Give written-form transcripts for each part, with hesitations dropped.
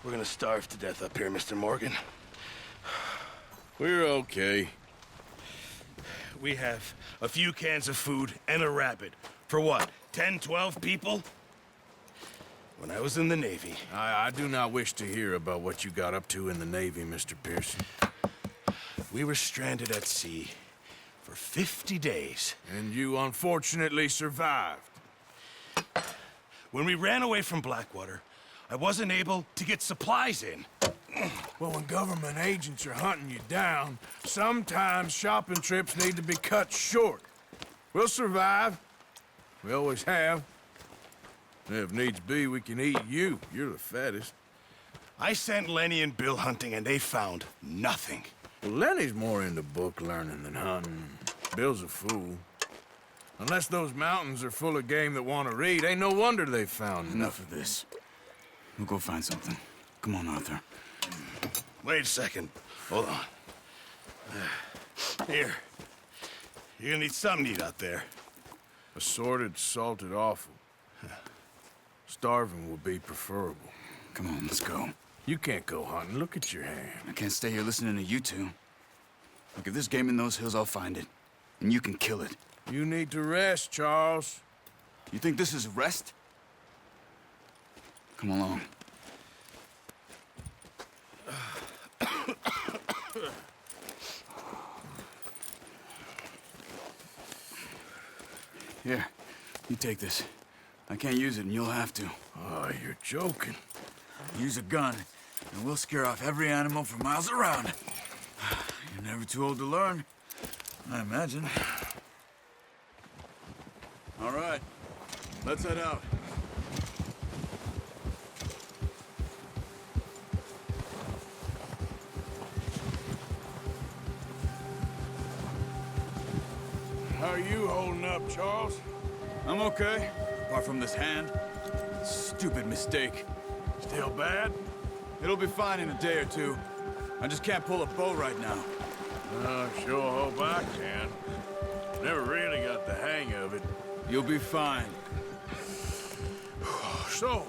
We're gonna starve to death up here, Mr. Morgan. We're okay. We have a few cans of food and a rabbit. For what, 10, 12 people? When I was in the Navy... I do not wish to hear about what you got up to in the Navy, Mr. Pearson. We were stranded at sea for 50 days. And you unfortunately survived. When we ran away from Blackwater, I wasn't able to get supplies in. Well, when government agents are hunting you down, sometimes shopping trips need to be cut short. We'll survive. We always have. And if needs be, we can eat you. You're the fattest. I sent Lenny and Bill hunting, and they found nothing. Well, Lenny's more into book learning than hunting. Bill's a fool. Unless those mountains are full of game that want to read, ain't no wonder they found Enough of this. We'll go find something. Come on, Arthur. Wait a second. Hold on. Here. You're gonna need something to eat out there. Assorted, salted offal. Starving will be preferable. Come on, let's go. You can't go hunting. Look at your hand. I can't stay here listening to you two. Look, if there's game in those hills, I'll find it. And you can kill it. You need to rest, Charles. You think this is rest? Come along. Here, you take this. I can't use it, and you'll have to. Oh, you're joking. Use a gun, and we'll scare off every animal for miles around. You're never too old to learn, I imagine. All right, let's head out. How are you holding up, Charles? I'm okay, apart from this hand. Stupid mistake. Still bad? It'll be fine in a day or two. I just can't pull a bow right now. Sure hope I can. Never really got the hang of it. You'll be fine. So,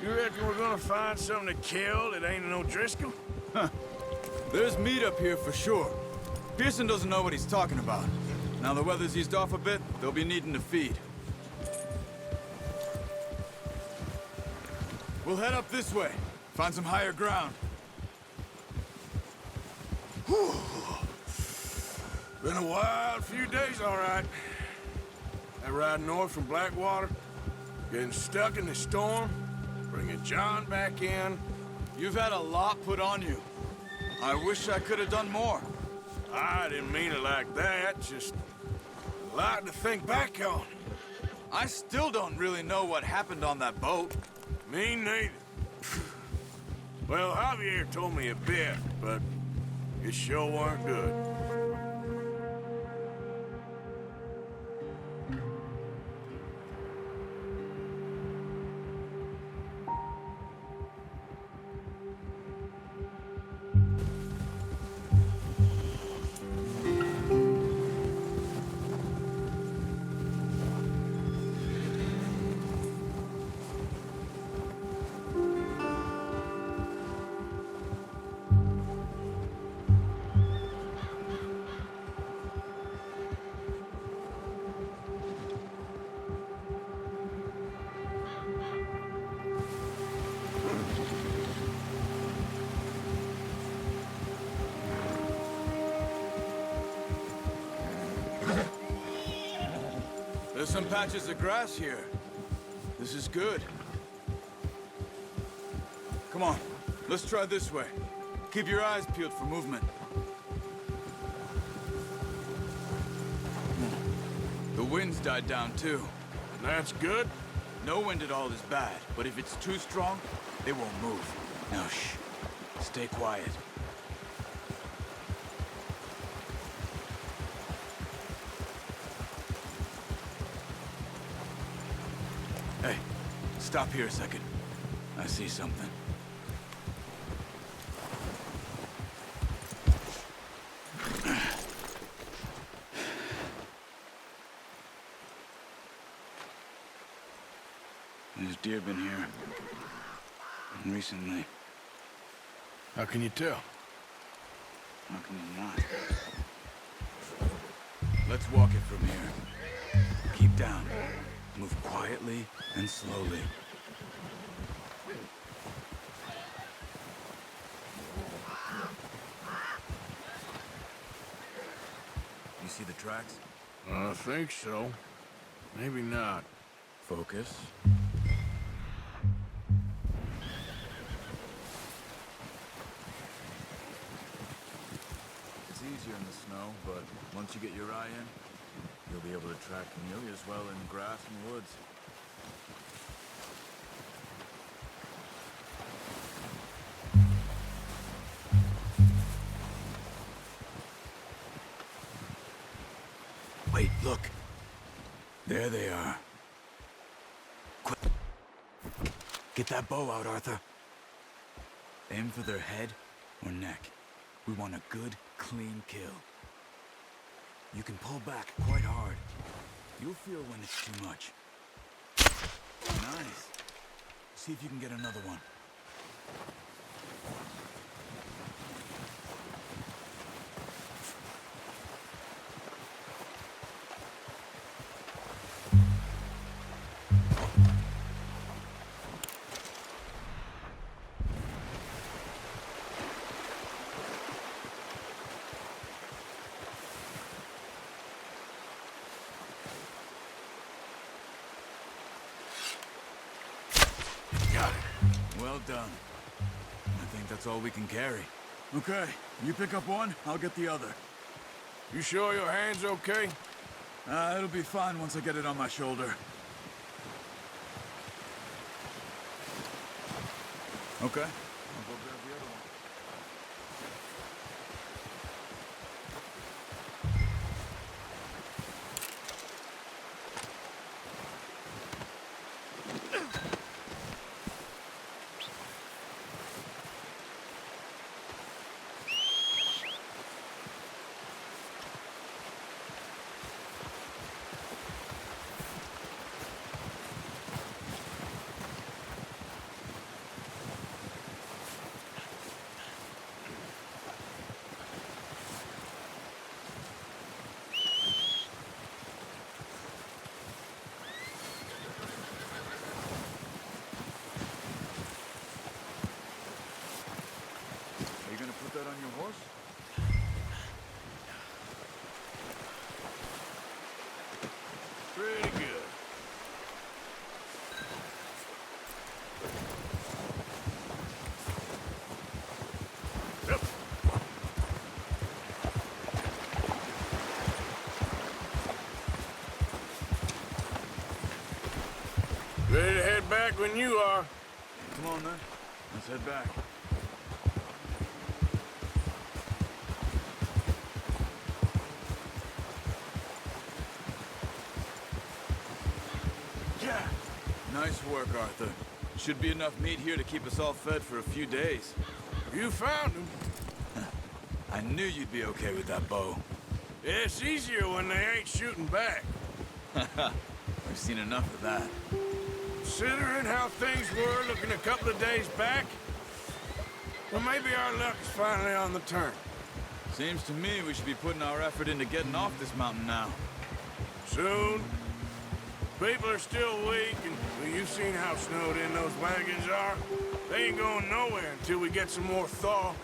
you reckon we're gonna find something to kill that ain't no Driscoll? There's meat up here for sure. Pearson doesn't know what he's talking about. Now the weather's eased off a bit, they'll be needing to feed. We'll head up this way. Find some higher ground. Whew. Been a wild few days, all right. That ride north from Blackwater, getting stuck in the storm, bringing John back in. You've had a lot put on you. I wish I could have done more. I didn't mean it like that, just a lot to think back on. I still don't really know what happened on that boat. Me neither. Well, Javier told me a bit, but it sure weren't good. There's some patches of grass here. This is good. Come on, let's try this way. Keep your eyes peeled for movement. The wind's died down too. That's good. No wind at all is bad, but if it's too strong, it won't move. Now shh, stay quiet. Hey, stop here a second. I see something. There's deer been here. And recently. How can you tell? How can you not? Let's walk it from here. Keep down. Move quietly and slowly. You see the tracks? I think so. Maybe not. Focus. It's easier in the snow, but once you get your eye in, you'll be able to track nearly as well in grass and woods. Wait, look. There they are. Quick. Get that bow out, Arthur. Aim for their head or neck. We want a good, clean kill. You can pull back quite hard. You'll feel when it's too much. Nice. See if you can get another one. Well done. I think that's all we can carry. Okay, you pick up one, I'll get the other. You sure your hand's okay? It'll be fine once I get it on my shoulder. Okay, I'll go grab the other one. Are you gonna put that on your horse? Pretty good. Yep. Ready to head back when you are. Come on then, let's head back. Yeah. Nice work, Arthur. Should be enough meat here to keep us all fed for a few days. You found him. I knew you'd be okay with that bow. It's easier when they ain't shooting back. We've seen enough of that. Considering how things were looking a couple of days back, well, maybe our luck is finally on the turn. Seems to me we should be putting our effort into getting off this mountain now. Soon. People are still weak, and well, you've seen how snowed in those wagons are. They ain't going nowhere until we get some more thaw.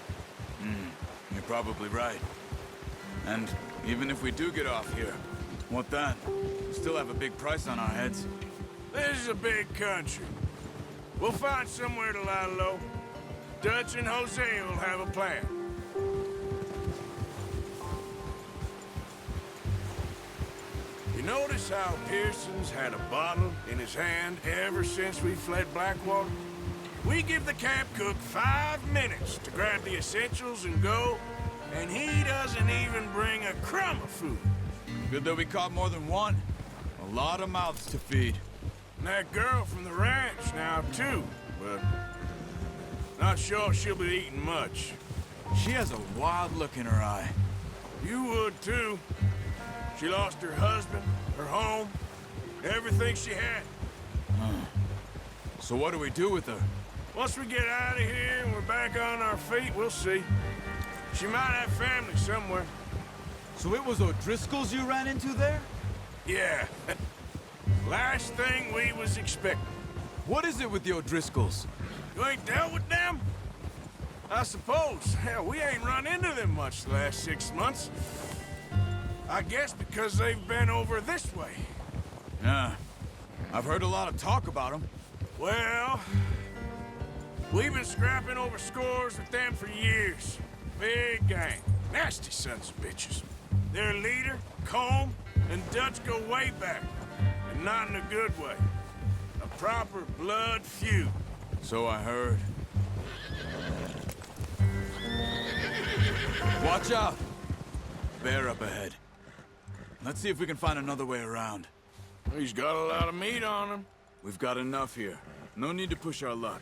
You're probably right. And even if we do get off here, what then? We still have a big price on our heads. This is a big country. We'll find somewhere to lie low. Dutch and Jose will have a plan. You notice how Pearson's had a bottle in his hand ever since we fled Blackwater? We give the camp cook 5 minutes to grab the essentials and go, and he doesn't even bring a crumb of food. Good that we caught more than one. A lot of mouths to feed. And that girl from the ranch now, too, but not sure she'll be eating much. She has a wild look in her eye. You would, too. She lost her husband, her home, everything she had. So what do we do with her? Once we get out of here and we're back on our feet, we'll see. She might have family somewhere. So it was O'Driscoll's you ran into there? Yeah. Last thing we was expecting. What is it with the O'Driscolls? You ain't dealt with them? I suppose. Hell, we ain't run into them much the last 6 months. I guess because they've been over this way. Yeah. I've heard a lot of talk about them. Well, we've been scrapping over scores with them for years. Big gang. Nasty sons of bitches. Their leader, Combe, and Dutch go way back. And not in a good way. A proper blood feud. So I heard. Watch out! Bear up ahead. Let's see if we can find another way around. He's got a lot of meat on him. We've got enough here. No need to push our luck.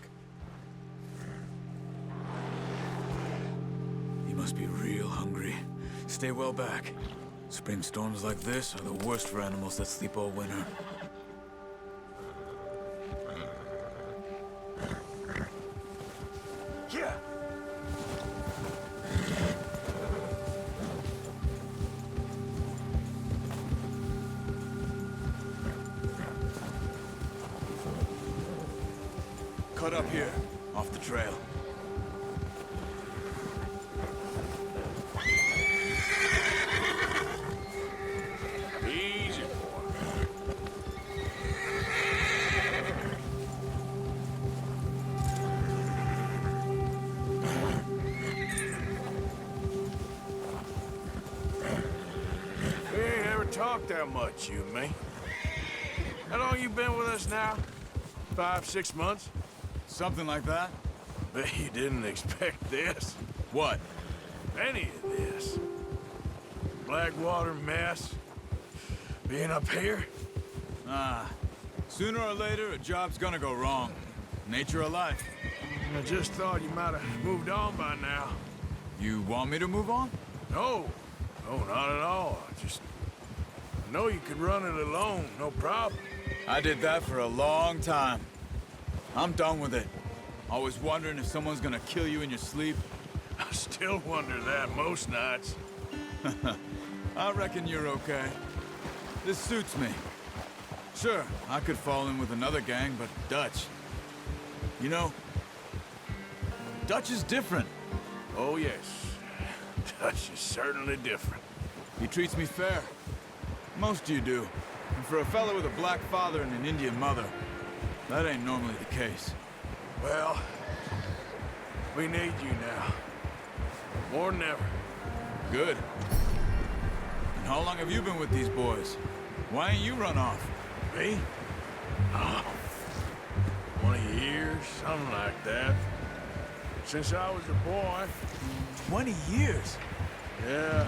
He must be real hungry. Stay well back. Spring storms like this are the worst for animals that sleep all winter. Yeah. Cut up here, off the trail. Easy, boy. We ain't ever talked that much, you and me. How long you been with us now? 5, 6 months? Something like that? Bet you didn't expect this. What? Any of this. Blackwater mess. Being up here. Ah. Sooner or later, a job's gonna go wrong. Nature of life. I just thought you might have moved on by now. You want me to move on? No. No, not at all. I know you could run it alone, no problem. I did that for a long time. I'm done with it. Always wondering if someone's gonna kill you in your sleep. I still wonder that most nights. I reckon you're okay. This suits me. Sure, I could fall in with another gang, but Dutch... You know, Dutch is different. Oh, yes. Dutch is certainly different. He treats me fair. Most of you do. And for a fella with a black father and an Indian mother, that ain't normally the case. Well, we need you now. More than ever. Good. And how long have you been with these boys? Why ain't you run off? Me? Oh, 20 years, something like that. Since I was a boy. 20 years? Yeah.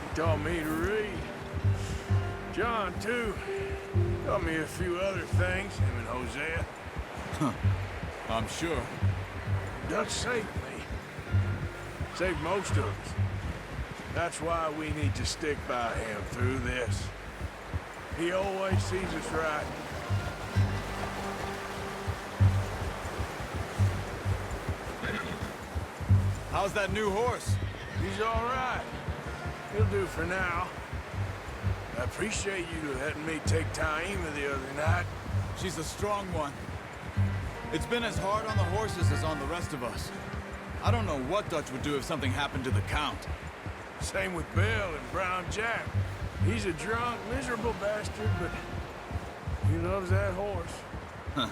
He taught me to read. John, too. Taught me a few other things, him and Hosea. Huh. I'm sure. Dutch saved me. Saved most of us. That's why we need to stick by him through this. He always sees us right. How's that new horse? He's all right. He'll do for now. I appreciate you letting me take Taima the other night. She's a strong one. It's been as hard on the horses as on the rest of us. I don't know what Dutch would do if something happened to the Count. Same with Bill and Brown Jack. He's a drunk, miserable bastard, but he loves that horse. Huh.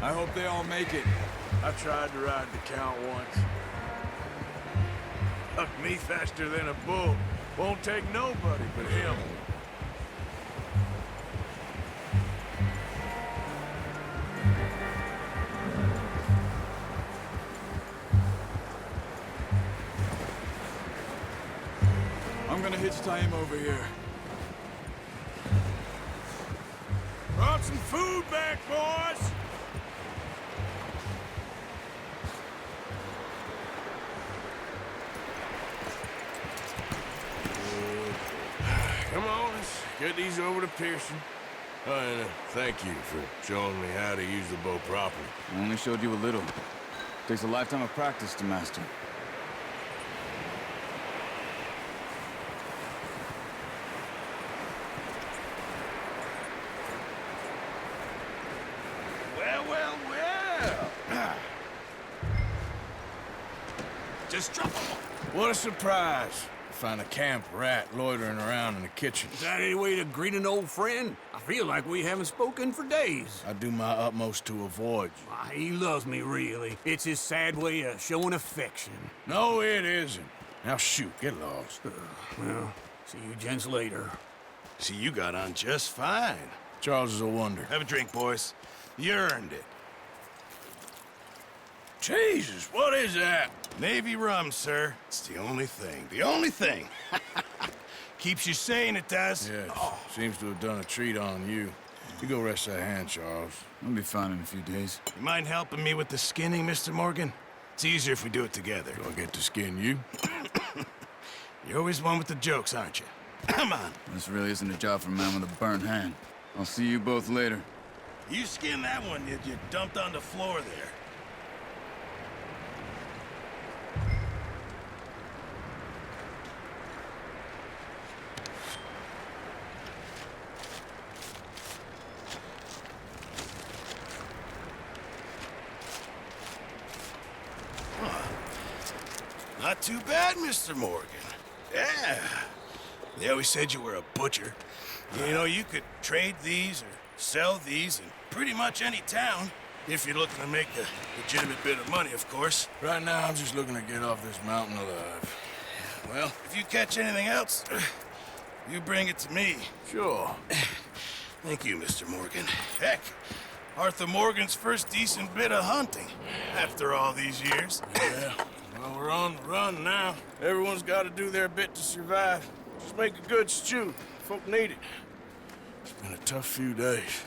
I hope they all make it. I tried to ride the Count once. Hucked me faster than a bull. Won't take nobody but him. I'm gonna hitch Taima over here. Brought some food back, boys! Come on, let's get these over to Pearson. Thank you for showing me how to use the bow properly. I only showed you a little. Takes a lifetime of practice to master. Well. Just drop them. What a surprise. Find a camp rat loitering around in the kitchen. Is that any way to greet an old friend? I feel like we haven't spoken for days. I do my utmost to avoid you. Why, he loves me, really. It's his sad way of showing affection. No, it isn't. Now shoot, get lost. Well, see you gents later. See, you got on just fine. Charles is a wonder. Have a drink, boys. You earned it. Jesus, what is that? Navy rum, sir. It's the only thing. The only thing. Keeps you sane, it does. Yes, seems to have done a treat on you. You go rest that hand, Charles. I'll be fine in a few days. You mind helping me with the skinning, Mr. Morgan? It's easier if we do it together. Do I get to skin you? You're always one with the jokes, aren't you? Come on. This really isn't a job for a man with a burnt hand. I'll see you both later. You skinned that one you dumped on the floor there. Not too bad, Mr. Morgan. Yeah. They always said you were a butcher. You know, you could trade these or sell these in pretty much any town, if you're looking to make a legitimate bit of money, of course. Right now, I'm just looking to get off this mountain alive. Well, if you catch anything else, you bring it to me. Sure. Thank you, Mr. Morgan. Heck, Arthur Morgan's first decent bit of hunting after all these years. Yeah. Well, we're on the run now. Everyone's got to do their bit to survive. Just make a good stew. Folk need it. It's been a tough few days.